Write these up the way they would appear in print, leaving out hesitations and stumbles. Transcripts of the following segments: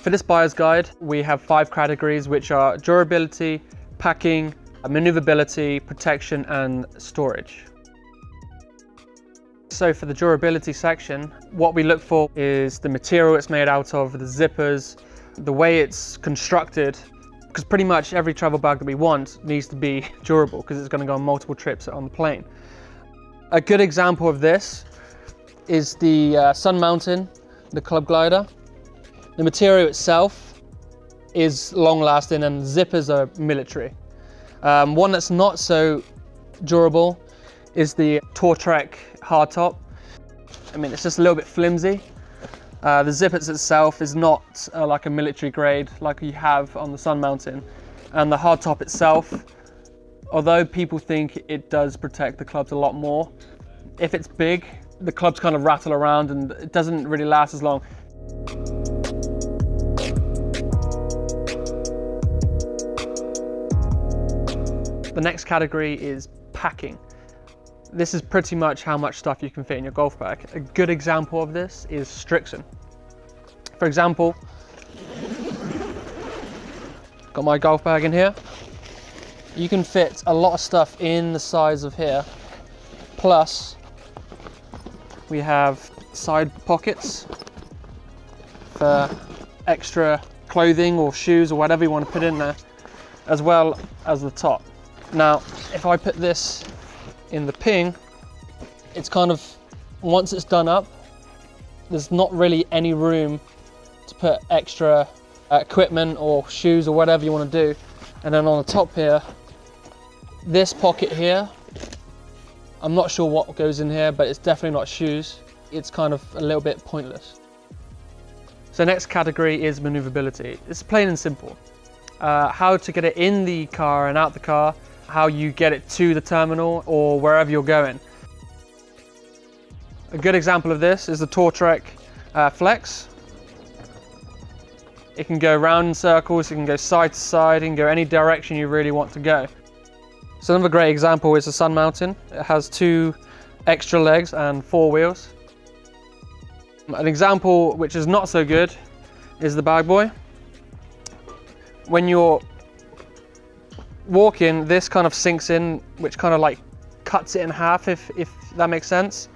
For this buyer's guide, we have 5 categories, which are durability, packing, maneuverability, protection, and storage. So for the durability section, what we look for is the material it's made out of, the zippers, the way it's constructed, because pretty much every travel bag that we want needs to be durable because it's going to go on multiple trips on the plane. A good example of this is the Sun Mountain, the Club Glider. The material itself is long lasting and zippers are military. One that's not so durable is the Tour-Trek hardtop. I mean, it's just a little bit flimsy. The zippers itself is not like a military grade like you have on the Sun Mountain. And the hardtop itself, although people think it does protect the clubs a lot more, if it's big, the clubs kind of rattle around and it doesn't really last as long. The next category is packing. This is pretty much how much stuff you can fit in your golf bag. A good example of this is Strixon. For example, got my golf bag in here. You can fit a lot of stuff in the size of here. Plus, we have side pockets for extra clothing or shoes or whatever you want to put in there, as well as the top. Now, if I put this in the ping, it's kind of, once it's done up, there's not really any room to put extra equipment or shoes or whatever you want to do. And then on the top here, this pocket here, I'm not sure what goes in here, but it's definitely not shoes. It's kind of a little bit pointless. So next category is maneuverability. It's plain and simple. How to get it in the car and out the car, how you get it to the terminal or wherever you're going. A good example of this is the Tour-Trek Flex. It can go round in circles, it can go side to side, it can go any direction you really want to go. So another great example is the Sun Mountain. It has 2 extra legs and 4 wheels. An example which is not so good is the Bag Boy. When you're walking, this kind of sinks in, which kind of like cuts it in half, if that makes sense.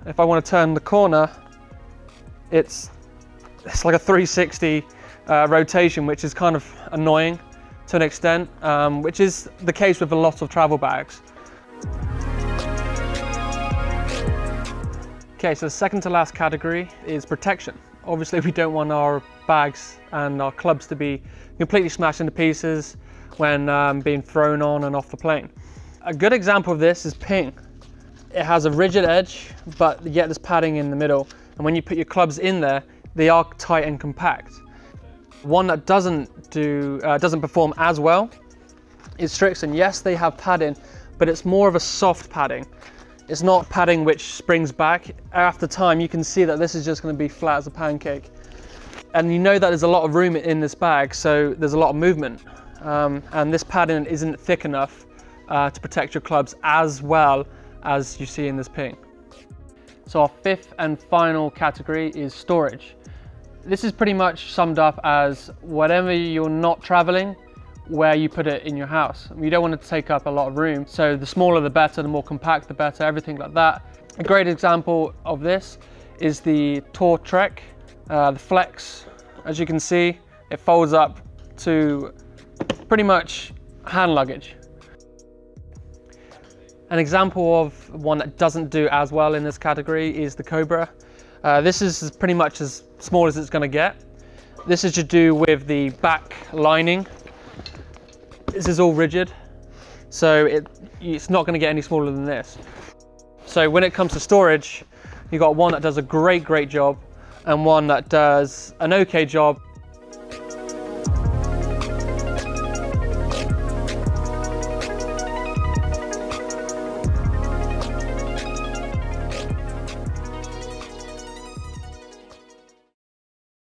If I want to turn the corner, it's like a 360 rotation, which is kind of annoying to an extent, which is the case with a lot of travel bags. Okay, so the second to last category is protection. Obviously we don't want our bags and our clubs to be completely smashed into pieces when being thrown on and off the plane. A good example of this is ping. It has a rigid edge, but yet there's padding in the middle. And when you put your clubs in there, they are tight and compact. One that doesn't perform as well is Strixon. Yes, they have padding, but it's more of a soft padding. It's not padding which springs back. After time, you can see that this is just going to be flat as a pancake. And you know that there's a lot of room in this bag, so there's a lot of movement. And this padding isn't thick enough to protect your clubs as well as you see in this ping. So our 5th and final category is storage. This is pretty much summed up as whatever you're not traveling, where you put it in your house. You don't want it to take up a lot of room, so the smaller the better, the more compact the better, everything like that. A great example of this is the Tour-Trek, the Flex. As you can see, it folds up to pretty much hand luggage. An example of one that doesn't do as well in this category is the Cobra. This is pretty much as small as it's going to get. This is to do with the back lining. This is all rigid, so it's not going to get any smaller than this. So when it comes to storage, you've got one that does a great job and one that does an okay job.